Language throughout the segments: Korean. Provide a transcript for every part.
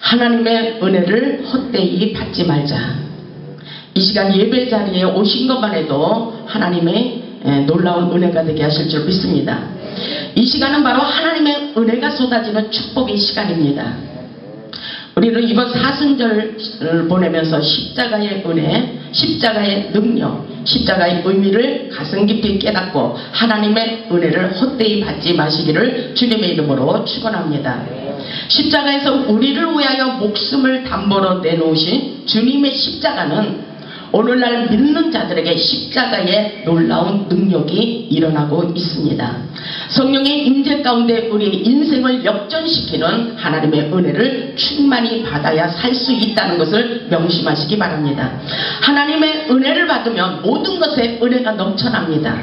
하나님의 은혜를 헛되이 받지 말자. 이 시간 예배 자리에 오신 것만 해도 하나님의 놀라운 은혜가 되게 하실 줄 믿습니다. 이 시간은 바로 하나님의 은혜가 쏟아지는 축복의 시간입니다. 우리는 이번 사순절을 보내면서 십자가의 은혜, 십자가의 능력, 십자가의 의미를 가슴 깊이 깨닫고 하나님의 은혜를 헛되이 받지 마시기를 주님의 이름으로 축원합니다. 십자가에서 우리를 위하여 목숨을 담보로 내놓으신 주님의 십자가는 오늘날 믿는 자들에게 십자가의 놀라운 능력이 일어나고 있습니다. 성령의 임재 가운데 우리의 인생을 역전시키는 하나님의 은혜를 충만히 받아야 살 수 있다는 것을 명심하시기 바랍니다. 하나님의 은혜를 받으면 모든 것에 은혜가 넘쳐납니다.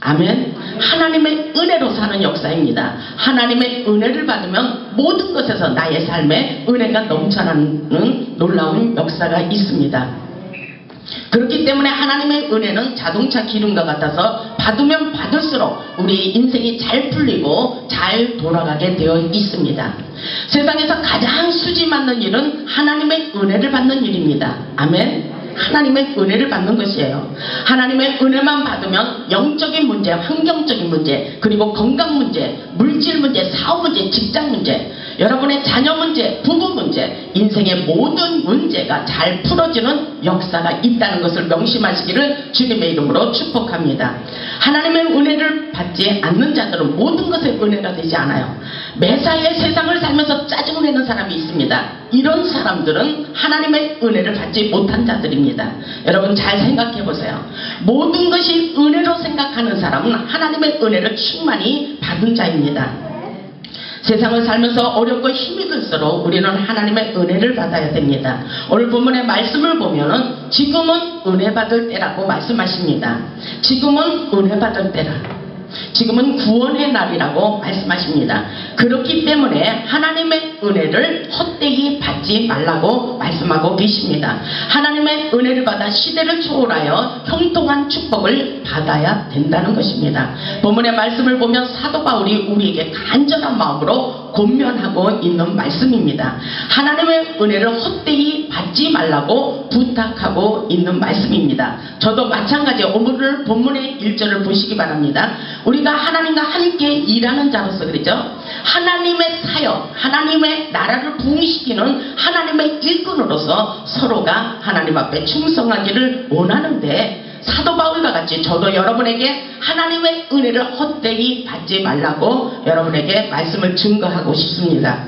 아멘. 하나님의 은혜로 사는 역사입니다. 하나님의 은혜를 받으면 모든 것에서 나의 삶에 은혜가 넘쳐나는 놀라운 역사가 있습니다. 그렇기 때문에 하나님의 은혜는 자동차 기름과 같아서 받으면 받을수록 우리의 인생이 잘 풀리고 잘 돌아가게 되어 있습니다. 세상에서 가장 수지 맞는 일은 하나님의 은혜를 받는 일입니다. 아멘. 하나님의 은혜를 받는 것이에요. 하나님의 은혜만 받으면 영적인 문제, 환경적인 문제, 그리고 건강 문제, 물질 문제, 사업 문제, 직장 문제, 여러분의 자녀 문제, 부부 문제, 인생의 모든 문제가 잘 풀어지는 역사가 있다는 것을 명심하시기를 주님의 이름으로 축복합니다. 하나님의 은혜를 받지 않는 자들은 모든 것에 은혜가 되지 않아요. 매사에 세상을 살면서 짜증을 내는 사람이 있습니다. 이런 사람들은 하나님의 은혜를 받지 못한 자들입니다. 여러분 잘 생각해 보세요. 모든 것이 은혜로 생각하는 사람은 하나님의 은혜를 충만히 받은 자입니다. 세상을 살면서 어렵고 힘이 들수록 우리는 하나님의 은혜를 받아야 됩니다. 오늘 본문의 말씀을 보면은 지금은 은혜 받을 때라고 말씀하십니다. 지금은 은혜 받을 때라. 지금은 구원의 날이라고 말씀하십니다. 그렇기 때문에 하나님의 은혜를 헛되이 받지 말라고 말씀하고 계십니다. 하나님의 은혜를 받아 시대를 초월하여 형통한 축복을 받아야 된다는 것입니다. 본문의 말씀을 보면 사도 바울이 우리에게 간절한 마음으로 권면하고 있는 말씀입니다. 하나님의 은혜를 헛되이 받지 말라고 부탁하고 있는 말씀입니다. 저도 마찬가지 오늘 본문의 1절을 보시기 바랍니다. 우리가 하나님과 함께 일하는 자로서 그렇죠? 하나님의 사역, 하나님의 나라를 부흥시키는 하나님의 일꾼으로서 서로가 하나님 앞에 충성하기를 원하는데 사도 바울과 같이 저도 여러분에게 하나님의 은혜를 헛되이 받지 말라고 여러분에게 말씀을 증거하고 싶습니다.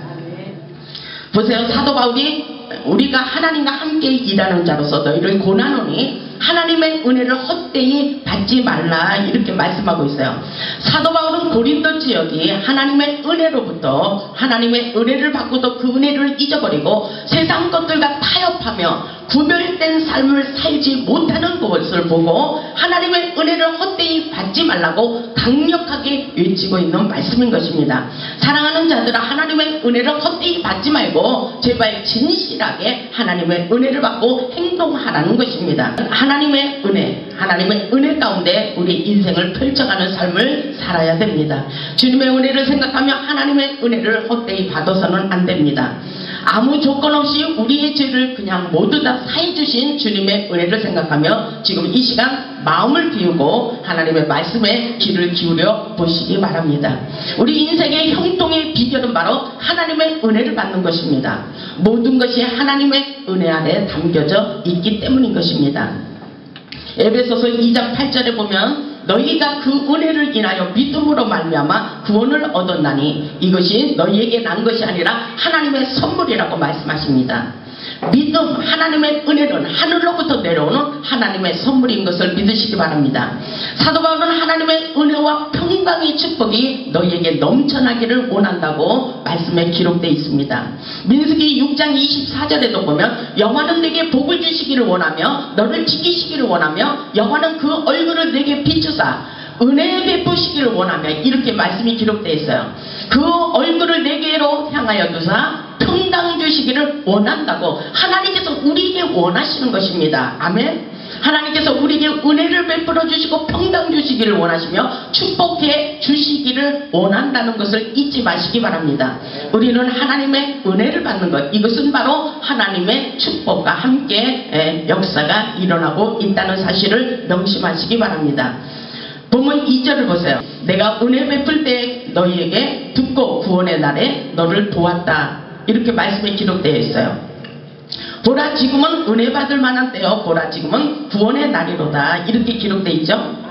보세요. 사도 바울이 우리가 하나님과 함께 일하는 자로서 너희를 고난하노니 하나님의 은혜를 헛되이 받지 말라 이렇게 말씀하고 있어요. 사도 바울은 고린도 지역이 하나님의 은혜로부터 하나님의 은혜를 받고도 그 은혜를 잊어버리고 세상 것들과 타협하며 구별된 삶을 살지 못하는 것을 보고 하나님의 은혜를 헛되이 받지 말라고 강력하게 외치고 있는 말씀인 것입니다. 사랑하는 자들아, 하나님의 은혜를 헛되이 받지 말고 제발 진실하게 하나님의 은혜를 받고 행동하라는 것입니다. 하나님의 은혜 가운데 우리 인생을 펼쳐가는 삶을 살아야 됩니다. 주님의 은혜를 생각하며 하나님의 은혜를 헛되이 받아서는 안 됩니다. 아무 조건 없이 우리의 죄를 그냥 모두 다 사해주신 주님의 은혜를 생각하며 지금 이 시간 마음을 비우고 하나님의 말씀에 귀를 기울여 보시기 바랍니다. 우리 인생의 형통의 비결은 바로 하나님의 은혜를 받는 것입니다. 모든 것이 하나님의 은혜 안에 담겨져 있기 때문인 것입니다. 에베소서 2장 8절에 보면 너희가 그 은혜를 인하여 믿음으로 말미암아 구원을 얻었나니 이것이 너희에게 난 것이 아니라 하나님의 선물이라고 말씀하십니다. 믿음, 하나님의 은혜는 하늘로부터 내려오는 하나님의 선물인 것을 믿으시기 바랍니다. 사도 바울은 하나님의 은혜와 평강의 축복이 너희에게 넘쳐나기를 원한다고 말씀에 기록되어 있습니다. 민수기 6장 24절에도 보면 여호와는 내게 복을 주시기를 원하며 너를 지키시기를 원하며 여호와는 그 얼굴을 내게 비추사 은혜 베푸시기를 원하며 이렇게 말씀이 기록되어 있어요. 그 얼굴을 내게로 향하여 두사 평강 주시기를 원한다고 하나님께서 우리에게 원하시는 것입니다. 아멘. 하나님께서 우리에게 은혜를 베풀어 주시고 평강 주시기를 원하시며 축복해 주시기를 원한다는 것을 잊지 마시기 바랍니다. 우리는 하나님의 은혜를 받는 것, 이것은 바로 하나님의 축복과 함께 역사가 일어나고 있다는 사실을 명심하시기 바랍니다. 본문 2절을 보세요. 내가 은혜 베풀 때 너희에게 듣고 구원의 날에 너를 도왔다. 이렇게 말씀이 기록되어 있어요. 보라 지금은 은혜 받을 만한 때요. 보라 지금은 구원의 날이로다. 이렇게 기록되어 있죠.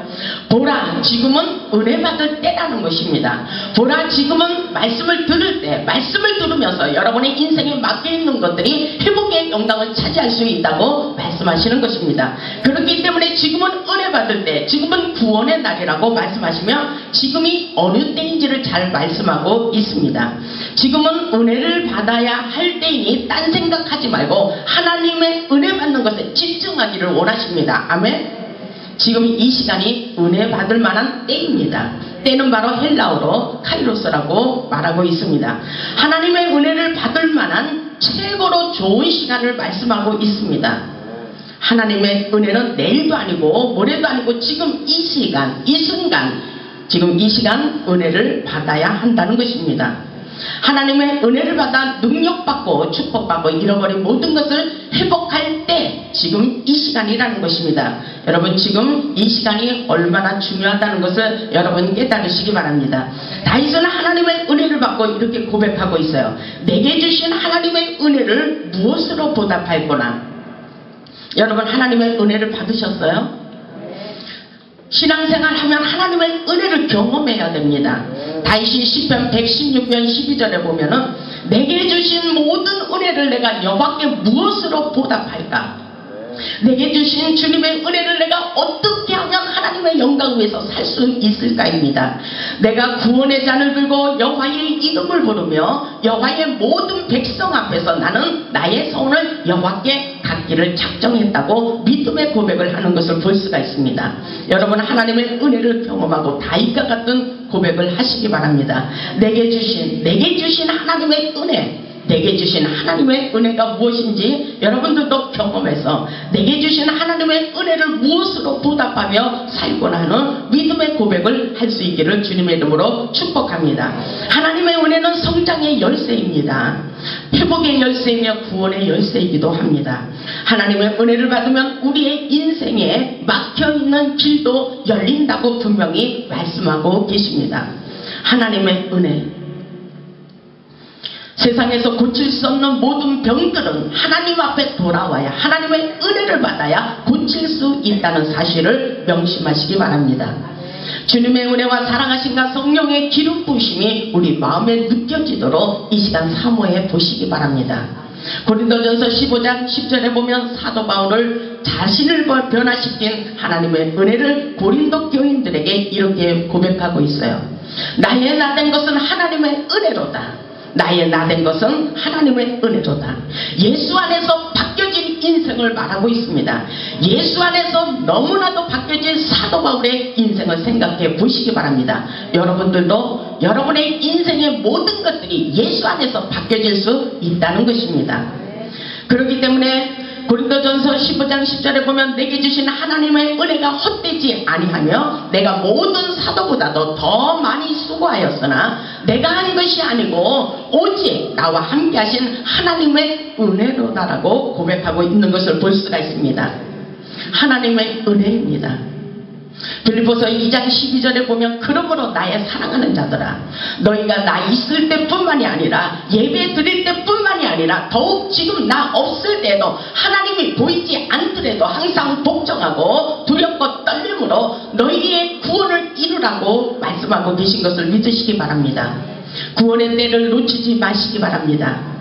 보라 지금은 은혜 받을 때라는 것입니다. 보라 지금은 말씀을 들을 때, 말씀을 들으면서 여러분의 인생에 막혀있는 것들이 회복의 영광을 차지할 수 있다고 말씀하시는 것입니다. 그렇기 때문에 지금은 은혜 받을 때, 지금은 구원의 날이라고 말씀하시며 지금이 어느 때인지를 잘 말씀하고 있습니다. 지금은 은혜를 받아야 할 때이니 딴 생각하지 말고 하나님의 은혜 받는 것에 집중하기를 원하십니다. 아멘. 지금 이 시간이 은혜 받을 만한 때입니다. 때는 바로 헬라어로 카이로스라고 말하고 있습니다. 하나님의 은혜를 받을 만한 최고로 좋은 시간을 말씀하고 있습니다. 하나님의 은혜는 내일도 아니고 모레도 아니고 지금 이 시간, 이 순간, 지금 이 시간 은혜를 받아야 한다는 것입니다. 하나님의 은혜를 받아 능력받고 축복받고 잃어버린 모든 것을 회복할 때 지금 이 시간이라는 것입니다. 여러분 지금 이 시간이 얼마나 중요하다는 것을 여러분 깨달으시기 바랍니다. 다윗은 하나님의 은혜를 받고 이렇게 고백하고 있어요. 내게 주신 하나님의 은혜를 무엇으로 보답할거나. 여러분 하나님의 은혜를 받으셨어요? 신앙생활 하면 하나님의 은혜를 경험해야 됩니다. 다윗이 시편 116편 12절에 보면은 내게 주신 모든 은혜를 내가 여호와께 무엇으로 보답할까? 내게 주신 주님의 은혜를 내가 어떻게 하면 하나님의 영광 위에서 살 수 있을까입니다. 내가 구원의 잔을 들고 여호와의 이름을 부르며 여호와의 모든 백성 앞에서 나는 나의 손을 여호와께 갖기를 작정했다고 믿음의 고백을 하는 것을 볼 수가 있습니다. 여러분 하나님의 은혜를 경험하고 다윗과 같은 고백을 하시기 바랍니다. 내게 주신 하나님의 은혜, 내게 주신 하나님의 은혜가 무엇인지 여러분들도 경험해서 내게 주신 하나님의 은혜를 무엇으로 보답하며 살고자 하는 믿음의 고백을 할 수 있기를 주님의 이름으로 축복합니다. 하나님의 은혜는 성장의 열쇠입니다. 회복의 열쇠이며 구원의 열쇠이기도 합니다. 하나님의 은혜를 받으면 우리의 인생에 막혀있는 길도 열린다고 분명히 말씀하고 계십니다. 하나님의 은혜, 세상에서 고칠 수 없는 모든 병들은 하나님 앞에 돌아와야 하나님의 은혜를 받아야 고칠 수 있다는 사실을 명심하시기 바랍니다. 주님의 은혜와 사랑하심과 성령의 기름 부으심이 우리 마음에 느껴지도록 이 시간 사모해 보시기 바랍니다. 고린도전서 15장 10절에 보면 사도 바울을 자신을 변화시킨 하나님의 은혜를 고린도 교인들에게 이렇게 고백하고 있어요. 나의 나된 것은 하나님의 은혜로다. 나의 나된 것은 하나님의 은혜로다. 예수 안에서 바뀌어진 인생을 말하고 있습니다. 예수 안에서 너무나도 바뀌어진 사도 바울의 인생을 생각해 보시기 바랍니다. 여러분들도 여러분의 인생의 모든 것들이 예수 안에서 바뀌어질 수 있다는 것입니다. 그렇기 때문에 고린도전서 15장 10절에 보면 내게 주신 하나님의 은혜가 헛되지 아니하며 내가 모든 사도보다도 더 많이 수고하였으나 내가 한 것이 아니고 오직 나와 함께 하신 하나님의 은혜로다라고 고백하고 있는 것을 볼 수가 있습니다. 하나님의 은혜입니다. 빌립보서 2장 12절에 보면 그러므로 나의 사랑하는 자들아 너희가 나 있을 때뿐만이 아니라 예배 드릴 때뿐만이 아니라 더욱 지금 나 없을 때에도 하나님이 보이지 않더라도 항상 복종하고 두렵고 떨림으로 너희의 구원을 이루라고 말씀하고 계신 것을 믿으시기 바랍니다. 구원의 때를 놓치지 마시기 바랍니다.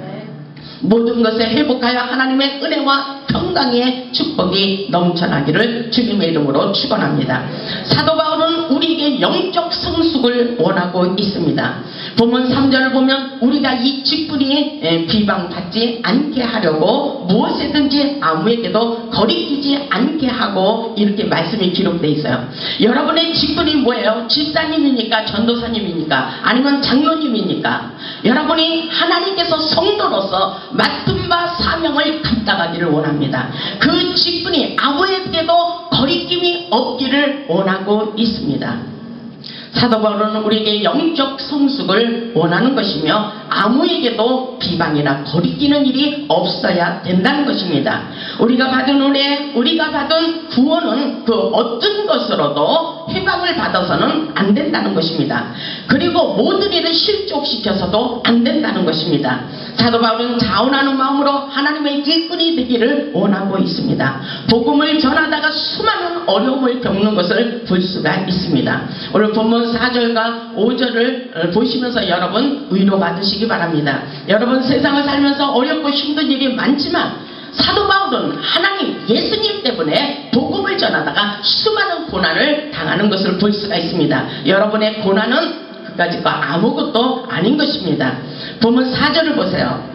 모든 것을 회복하여 하나님의 은혜와 평강의 축복이 넘쳐나기를 주님의 이름으로 축원합니다. 사도 바울은 우리에게 영적 성숙을 원하고 있습니다. 본문 3절을 보면 우리가 이 직분이 비방받지 않게 하려고 무엇이든지 아무에게도 거리끼지 않게 하고 이렇게 말씀이 기록되어 있어요. 여러분의 직분이 뭐예요? 집사님입니까? 전도사님입니까? 아니면 장로님입니까? 여러분이 하나님께서 성도로서 맡은 바 사명을 감당하기를 원합니다. 그 직분이 아무에게도 없기를 원하고 있습니다. 사도 바울은 우리에게 영적 성숙을 원하는 것이며 아무에게도 비방이나 거리끼는 일이 없어야 된다는 것입니다. 우리가 받은 은혜, 우리가 받은 구원은 그 어떤 것으로도 해방을 받아서는 안 된다는 것입니다. 그리고 모든 일을 실족시켜서도 안 된다는 것입니다. 사도 바울은 자원하는 마음으로 하나님의 일꾼이 되기를 원하고 있습니다. 복음을 전하다가 수많은 어려움을 겪는 것을 볼 수가 있습니다. 오늘 본문 4절과 5절을 보시면서 여러분 위로받으시기 바랍니다. 여러분 세상을 살면서 어렵고 힘든 일이 많지만 사도 바울은 하나님 예수님 때문에 복음을 전하다가 수많은 고난을 당하는 것을 볼 수가 있습니다. 여러분의 고난은 그까짓 거 아무것도 아닌 것입니다. 보면 4절을 보세요.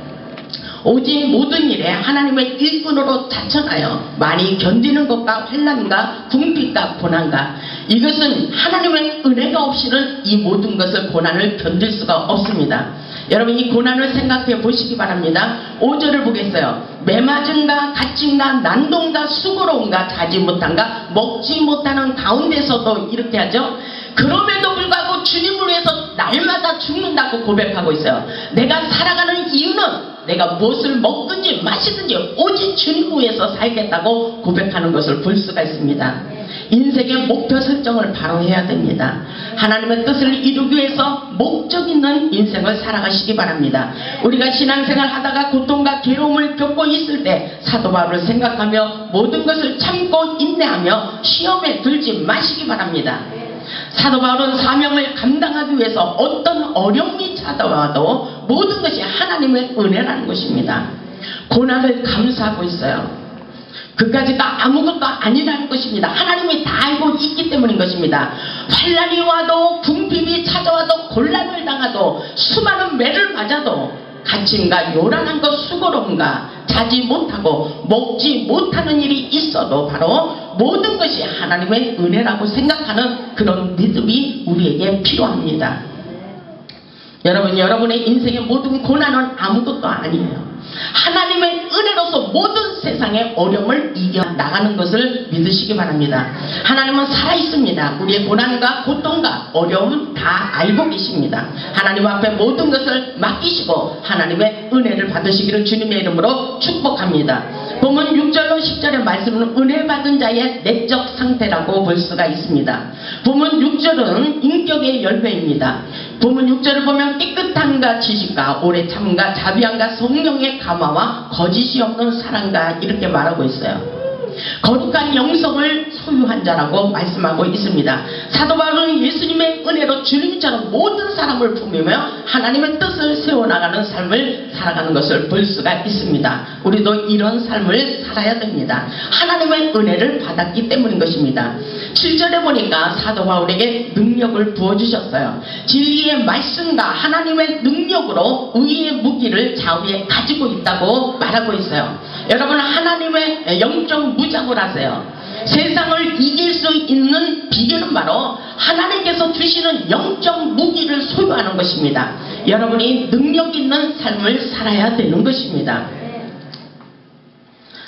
오직 모든 일에 하나님의 일꾼으로 자천하여 많이 견디는 것과 환난과 궁핍과 고난과 이것은 하나님의 은혜가 없이는 이 모든 것을 고난을 견딜 수가 없습니다. 여러분 이 고난을 생각해 보시기 바랍니다. 5절을 보겠어요. 매맞음과 갇힘과 난동과 수고로움과 자지 못한가 먹지 못하는 가운데서도 이렇게 하죠. 그럼에도 불구하고 주님을 위해서 날마다 죽는다고 고백하고 있어요. 내가 살아가는 이유는 내가 무엇을 먹든지 마시든지 오직 주님을 위해서 살겠다고 고백하는 것을 볼 수가 있습니다. 인생의 목표 설정을 바로 해야 됩니다. 하나님의 뜻을 이루기 위해서 목적 있는 인생을 살아가시기 바랍니다. 우리가 신앙생활 하다가 고통과 괴로움을 겪고 있을 때 사도 바울을 생각하며 모든 것을 참고 인내하며 시험에 들지 마시기 바랍니다. 사도 바울은 사명을 감당하기 위해서 어떤 어려움이 찾아와도 모든 것이 하나님의 은혜라는 것입니다. 고난을 감수하고 있어요. 그까지가 아무것도 아니라는 것입니다. 하나님이 다 알고 있기 때문인 것입니다. 환난이 와도 궁핍이 찾아와도 곤란을 당하도 수많은 매를 맞아도 갇힘과 요란한 것 수고로움과 자지 못하고 먹지 못하는 일이 있어도 바로 모든 것이 하나님의 은혜라고 생각하는 그런 믿음이 우리에게 필요합니다. 여러분, 여러분의 인생의 모든 고난은 아무것도 아니에요. 하나님의 은혜로서 모든 세상의 어려움을 이겨나가는 것을 믿으시기 바랍니다. 하나님은 살아있습니다. 우리의 고난과 고통과 어려움 다 알고 계십니다. 하나님 앞에 모든 것을 맡기시고 하나님의 은혜를 받으시기를 주님의 이름으로 축복합니다. 보면 6절로 10절의 말씀은 은혜 받은 자의 내적 상태라고 볼 수가 있습니다. 보면 6절은 인격의 열매입니다. 보면 6절을 보면 깨끗함과 지식과 오래 참음과 자비함과 성령의 감화와 거짓이 없는 사랑과 이렇게 말하고 있어요. 거룩한 영성을 소유한 자라고 말씀하고 있습니다. 사도 바울은 예수님의 은혜로 주님처럼 모든 사람을 품으며 하나님의 뜻을 세워나가는 삶을 살아가는 것을 볼 수가 있습니다. 우리도 이런 삶을 살아야 됩니다. 하나님의 은혜를 받았기 때문인 것입니다. 7절에 보니까 사도 바울에게 능력을 부어주셨어요. 진리의 말씀과 하나님의 능력으로 의의 무기를 좌우에 가지고 있다고 말하고 있어요. 여러분 하나님의 영적 무장을 하세요. 세상을 이길 수 있는 비결은 바로 하나님께서 주시는 영적 무기를 소유하는 것입니다. 여러분이 능력 있는 삶을 살아야 되는 것입니다.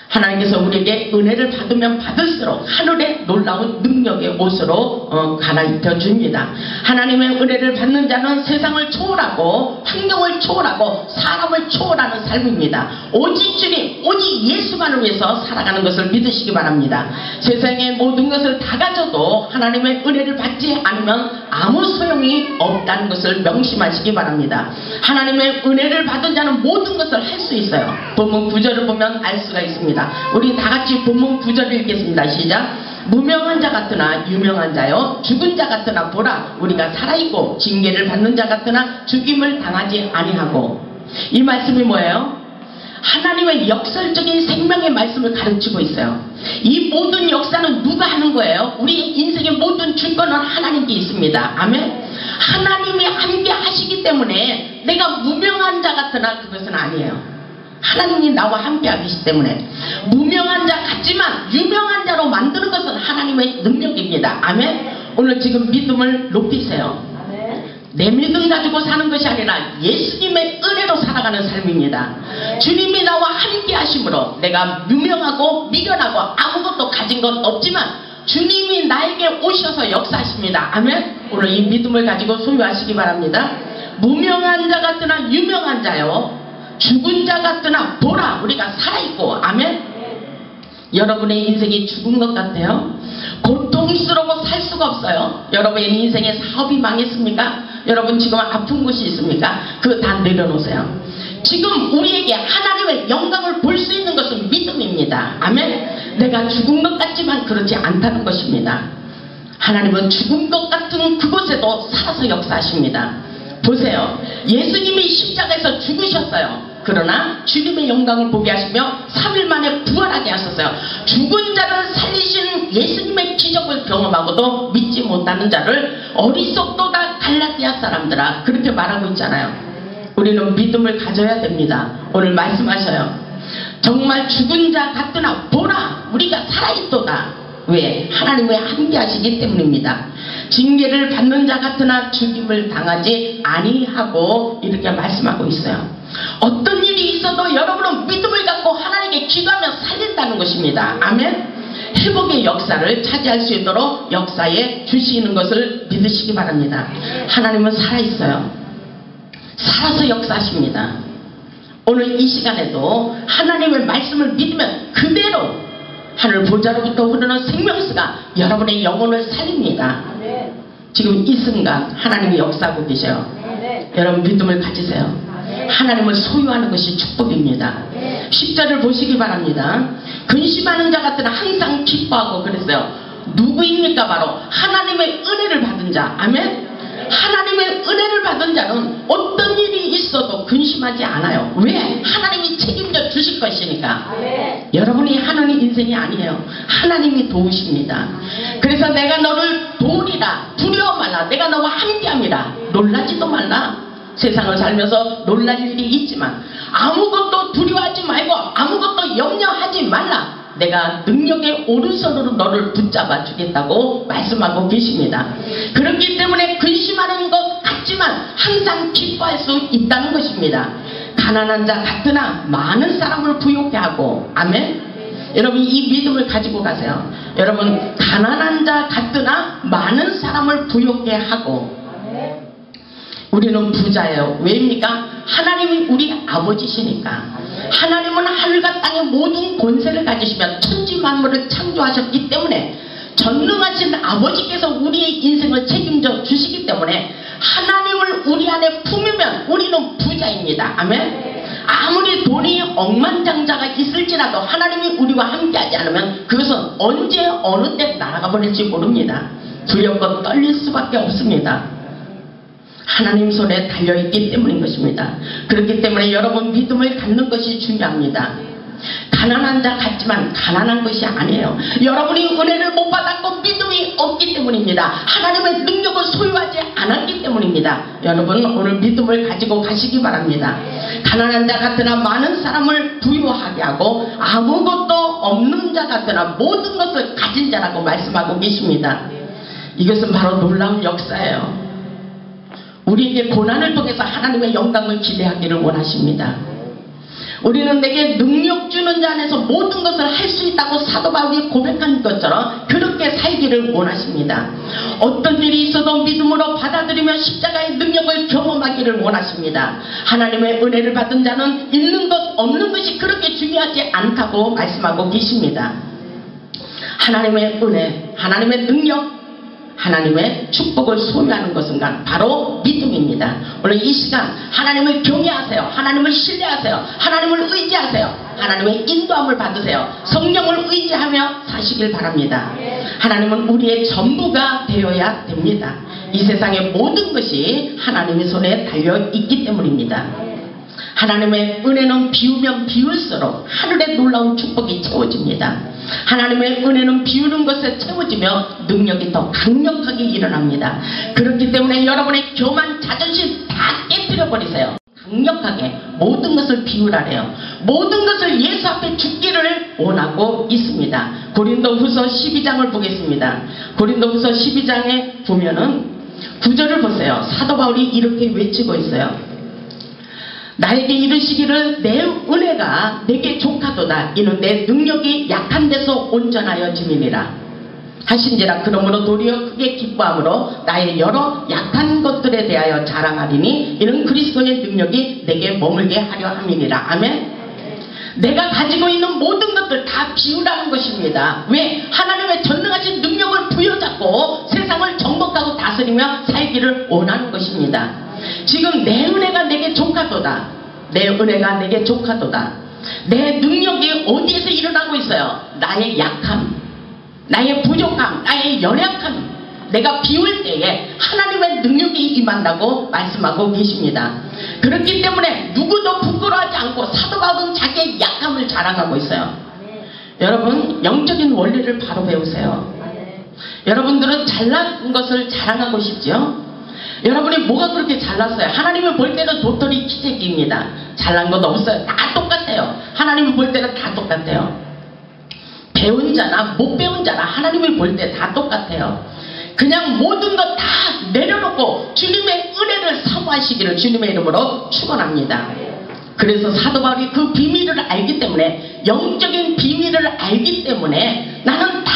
하나님께서 우리에게 은혜를 받으면 받을수록 하늘의 놀라운 능력의 옷으로 갈아입혀 줍니다. 하나님의 은혜를 받는 자는 세상을 초월하고 환경을 초월하고 사람을 초월하는 삶입니다. 오직 주님, 오직 예수만을 위해서 살아가는 것을 믿으시기 바랍니다. 세상의 모든 것을 다 가져도 하나님의 은혜를 받지 않으면 아무 소용이 없다는 것을 명심하시기 바랍니다. 하나님의 은혜를 받은 자는 모든 것을 할 수 있어요. 본문 9절을 보면 알 수가 있습니다. 우리 다같이 본문 9절을 읽겠습니다. 시작. 무명한 자 같으나 유명한 자요 죽은 자 같으나 보라 우리가 살아있고 징계를 받는 자 같으나 죽임을 당하지 아니하고. 이 말씀이 뭐예요? 하나님의 역설적인 생명의 말씀을 가르치고 있어요. 이 모든 역사는 누가 하는 거예요? 우리 인생의 모든 주권은 하나님께 있습니다. 아멘. 하나님이 함께 하시기 때문에 내가 무명한 자 같으나 그것은 아니에요. 하나님이 나와 함께 하시기 때문에 무명한 자 같지만 유명한 자로 만드는 것은 하나님의 능력입니다. 아멘. 오늘 지금 믿음을 높이세요. 내 믿음 가지고 사는 것이 아니라 예수님의 은혜로 살아가는 삶입니다. 주님이 나와 함께 하심으로 내가 유명하고 미련하고 아무것도 가진 것 없지만 주님이 나에게 오셔서 역사하십니다. 아멘. 오늘 이 믿음을 가지고 소유하시기 바랍니다. 무명한 자 같으나 유명한 자요, 죽은 자 같으나 보라 우리가 살아있고. 아멘. 여러분의 인생이 죽은 것 같아요? 고통스러워 살 수가 없어요. 여러분의 인생에 사업이 망했습니까? 여러분 지금 아픈 곳이 있습니까? 그거 다 내려놓으세요. 지금 우리에게 하나님의 영광을 볼 수 있는 것은 믿음입니다. 아멘. 내가 죽은 것 같지만 그렇지 않다는 것입니다. 하나님은 죽은 것 같은 그곳에도 살아서 역사하십니다. 보세요. 예수님이 십자가에서 죽으셨어요. 그러나 주님의 영광을 보게 하시며 3일 만에 부활하게 하셨어요. 죽은 자를 살리신 예수님의 기적을 경험하고도 믿지 못하는 자를 어리석도다 갈라디아 사람들아, 그렇게 말하고 있잖아요. 우리는 믿음을 가져야 됩니다. 오늘 말씀하셔요. 정말 죽은 자 같으나 보라 우리가 살아있도다. 왜? 하나님과 함께 하시기 때문입니다. 징계를 받는 자 같으나 죽임을 당하지 아니하고 이렇게 말씀하고 있어요. 어떤 일이 있어도 여러분은 믿음을 갖고 하나님께 기도하며 살린다는 것입니다. 아멘. 회복의 역사를 차지할 수 있도록 역사에 주시는 것을 믿으시기 바랍니다. 하나님은 살아있어요. 살아서 역사하십니다. 오늘 이 시간에도 하나님의 말씀을 믿으면 그대로 하늘 보좌로부터 흐르는 생명수가 여러분의 영혼을 살립니다. 지금 이 순간 하나님이 역사하고 계셔요. 여러분 믿음을 가지세요. 하나님을 소유하는 것이 축복입니다. 10절을 보시기 바랍니다. 근심하는 자 같으나 항상 기뻐하고 그랬어요. 누구입니까? 바로 하나님의 은혜를 받은 자. 아멘. 하나님의 은혜를 받은 자는 어떤 일이 있어도 근심하지 않아요. 왜? 하나님이 책임져 주실 것이니까. 여러분이 하는 인생이 아니에요. 하나님이 도우십니다. 그래서 내가 너를 도우리라. 두려워 말라. 내가 너와 함께합니다. 놀라지도 말라. 세상을 살면서 놀랄 일이 있지만 아무것도 두려워하지 말고 아무것도 염려하지 말라. 내가 능력의 오른손으로 너를 붙잡아 주겠다고 말씀하고 계십니다. 그렇기 때문에 근심하는 것 같지만 항상 기뻐할 수 있다는 것입니다. 가난한 자 같으나 많은 사람을 부욕해 하고. 아멘. 여러분 이 믿음을 가지고 가세요. 여러분 가난한 자 같으나 많은 사람을 부욕해 하고. 우리는 부자예요. 왜입니까? 하나님이 우리 아버지시니까. 하나님은 하늘과 땅의 모든 권세를 가지시며 천지 만물을 창조하셨기 때문에 전능하신 아버지께서 우리의 인생을 책임져 주시기 때문에 하나님을 우리 안에 품으면 우리는 부자입니다. 아멘. 아무리 돈이 억만장자가 있을지라도 하나님이 우리와 함께하지 않으면 그것은 언제 어느 때 날아가 버릴지 모릅니다. 두렵고 떨릴 수밖에 없습니다. 하나님 손에 달려있기 때문인 것입니다. 그렇기 때문에 여러분 믿음을 갖는 것이 중요합니다. 가난한 자 같지만 가난한 것이 아니에요. 여러분이 은혜를 못 받았고 믿음이 없기 때문입니다. 하나님의 능력을 소유하지 않았기 때문입니다. 여러분 오늘 믿음을 가지고 가시기 바랍니다. 가난한 자 같으나 많은 사람을 부유하게 하고 아무것도 없는 자 같으나 모든 것을 가진 자라고 말씀하고 계십니다. 이것은 바로 놀라운 역사예요. 우리에게 고난을 통해서 하나님의 영광을 기대하기를 원하십니다. 우리는 내게 능력 주는 자 안에서 모든 것을 할 수 있다고 사도 바울이 고백한 것처럼 그렇게 살기를 원하십니다. 어떤 일이 있어도 믿음으로 받아들이며 십자가의 능력을 경험하기를 원하십니다. 하나님의 은혜를 받은 자는 있는 것 없는 것이 그렇게 중요하지 않다고 말씀하고 계십니다. 하나님의 은혜, 하나님의 능력, 하나님의 축복을 소유하는 것은 바로 믿음입니다. 오늘 이 시간 하나님을 경외하세요. 하나님을 신뢰하세요. 하나님을 의지하세요. 하나님의 인도함을 받으세요. 성령을 의지하며 사시길 바랍니다. 하나님은 우리의 전부가 되어야 됩니다. 이 세상의 모든 것이 하나님의 손에 달려있기 때문입니다. 하나님의 은혜는 비우면 비울수록 하늘의 놀라운 축복이 채워집니다. 하나님의 은혜는 비우는 것에 채워지며 능력이 더 강력하게 일어납니다. 그렇기 때문에 여러분의 교만 자존심 다 깨뜨려 버리세요. 강력하게 모든 것을 비우라래요. 모든 것을 예수 앞에 죽기를 원하고 있습니다. 고린도후서 12장을 보겠습니다. 고린도후서 12장에 보면은 9절을 보세요. 사도 바울이 이렇게 외치고 있어요. 나에게 이르시기를 내 은혜가 내게 족하도다. 이는 내 능력이 약한 데서 온전하여 짐이니라. 하신지라. 그러므로 도리어 크게 기뻐함으로 나의 여러 약한 것들에 대하여 자랑하리니 이는 그리스도의 능력이 내게 머물게 하려 함이니라. 아멘. 내가 가지고 있는 모든 것들 다 비우라는 것입니다. 왜? 하나님의 전능하신 능력을 부여잡고 세상을 정복하고 다스리며 살기를 원하는 것입니다. 지금 내 은혜가 내게 족하도다. 내 은혜가 내게 족하도다. 내 능력이 어디에서 일어나고 있어요? 나의 약함, 나의 부족함, 나의 연약함, 내가 비울 때에 하나님의 능력이 임한다고 말씀하고 계십니다. 그렇기 때문에 누구도 부끄러워하지 않고 사도 바울은 자기의 약함을 자랑하고 있어요. 여러분, 영적인 원리를 바로 배우세요. 여러분들은 잘난 것을 자랑하고 싶죠? 여러분이 뭐가 그렇게 잘났어요? 하나님이 볼 때는 도토리 키재기입니다. 잘난 것 없어요. 다 똑같아요. 하나님이 볼 때는 다 똑같아요. 배운 자나 못 배운 자나 하나님이 볼 때 다 똑같아요. 그냥 모든 것 다 내려놓고 주님의 은혜를 사모하시기를 주님의 이름으로 축원합니다. 그래서 사도 바울이 그 비밀을 알기 때문에, 영적인 비밀을 알기 때문에 나는 다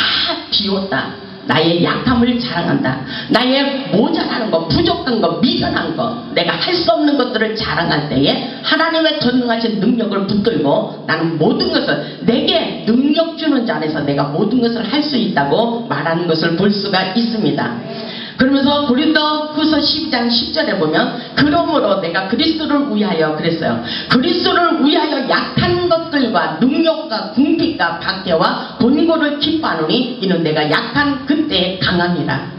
비웠다. 나의 약함을 자랑한다. 나의 모자라는 것, 부족한 것, 미련한 것, 내가 할 수 없는 것들을 자랑할 때에 하나님의 전능하신 능력을 붙들고 나는 모든 것을, 내게 능력 주는 자 안에서 내가 모든 것을 할 수 있다고 말하는 것을 볼 수가 있습니다. 그러면서 고린도후서 12장 10절에 보면 그러므로 내가 그리스도를 위하여 그랬어요. 그리스도를 위하여 약한 것들과 능력과 궁핍과 박해와 곤고를 기뻐하노니 이는 내가 약한 그때에 강함이라.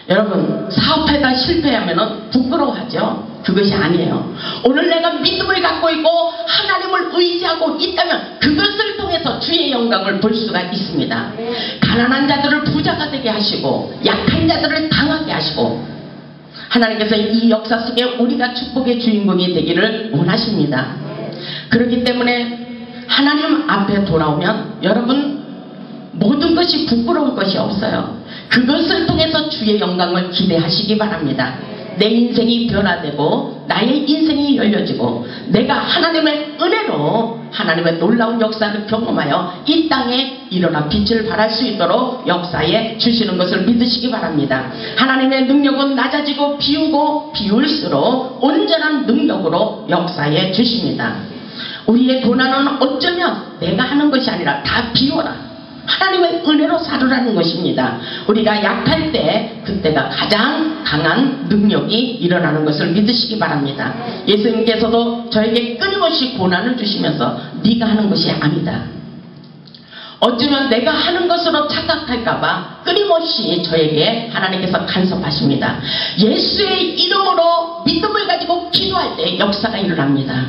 여러분, 사업하다 실패하면 부끄러워하죠. 그것이 아니에요. 오늘 내가 믿음을 갖고 있고 하나님을 의지하고 있다면 그것을 통해서 주의 영광을 볼 수가 있습니다. 가난한 자들을 부자가 되게 하시고 약한 자들을 강하게 하시고, 하나님께서 이 역사 속에 우리가 축복의 주인공이 되기를 원하십니다. 그렇기 때문에 하나님 앞에 돌아오면 여러분, 모든 것이 부끄러울 것이 없어요. 그것을 통해서 주의 영광을 기대하시기 바랍니다. 내 인생이 변화되고 나의 인생이 열려지고 내가 하나님의 은혜로 하나님의 놀라운 역사를 경험하여 이 땅에 일어나 빛을 발할 수 있도록 역사에 주시는 것을 믿으시기 바랍니다. 하나님의 능력은 낮아지고 비우고 비울수록 온전한 능력으로 역사에 주십니다. 우리의 고난은 어쩌면 내가 하는 것이 아니라 다 비워라. 하나님의 은혜로 살으라는 것입니다. 우리가 약할 때 그때가 가장 강한 능력이 일어나는 것을 믿으시기 바랍니다. 예수님께서도 저에게 끊임없이 고난을 주시면서 네가 하는 것이 아니다. 어쩌면 내가 하는 것으로 착각할까봐 끊임없이 저에게 하나님께서 간섭하십니다. 예수의 이름으로 믿음을 가지고 기도할 때 역사가 일어납니다.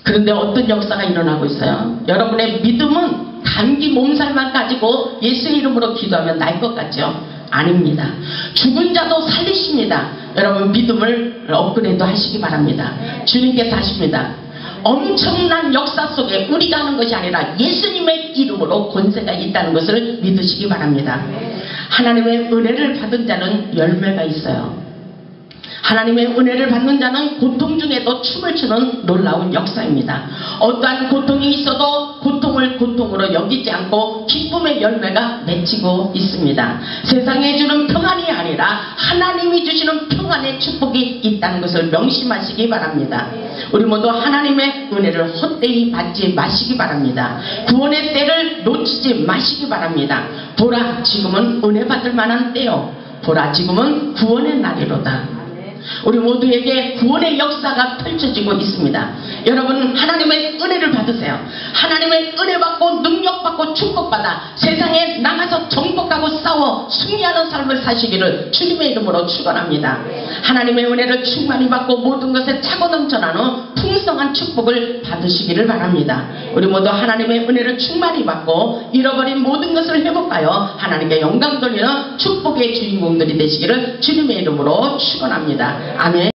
그런데 어떤 역사가 일어나고 있어요? 여러분의 믿음은 단기 몸살만 가지고 예수의 이름으로 기도하면 날 것 같죠? 아닙니다. 죽은 자도 살리십니다. 여러분, 믿음을 업그레이드 하시기 바랍니다. 주님께서 하십니다. 엄청난 역사 속에 우리가 하는 것이 아니라 예수님의 이름으로 권세가 있다는 것을 믿으시기 바랍니다. 하나님의 은혜를 받은 자는 열매가 있어요. 하나님의 은혜를 받는 자는 고통 중에도 춤을 추는 놀라운 역사입니다. 어떠한 고통이 있어도 고통을 고통으로 여기지 않고 기쁨의 열매가 맺히고 있습니다. 세상에 주는 평안이 아니라 하나님이 주시는 평안의 축복이 있다는 것을 명심하시기 바랍니다. 우리 모두 하나님의 은혜를 헛되이 받지 마시기 바랍니다. 구원의 때를 놓치지 마시기 바랍니다. 보라, 지금은 은혜 받을 만한 때요. 보라, 지금은 구원의 날이로다. 우리 모두에게 구원의 역사가 펼쳐지고 있습니다. 여러분, 하나님의 은혜를 받으세요. 하나님의 은혜 받고 능력 받고 축복받아 세상에 나가서 정복하고 싸워 승리하는 삶을 사시기를 주님의 이름으로 축원합니다. 하나님의 은혜를 충만히 받고 모든 것에 차고 넘쳐나는 풍성한 축복을 받으시기를 바랍니다. 우리 모두 하나님의 은혜를 충만히 받고 잃어버린 모든 것을 회복하여 하나님께 영광 돌리는 축복의 주인공들이 되시기를 주님의 이름으로 축원합니다. 아멘.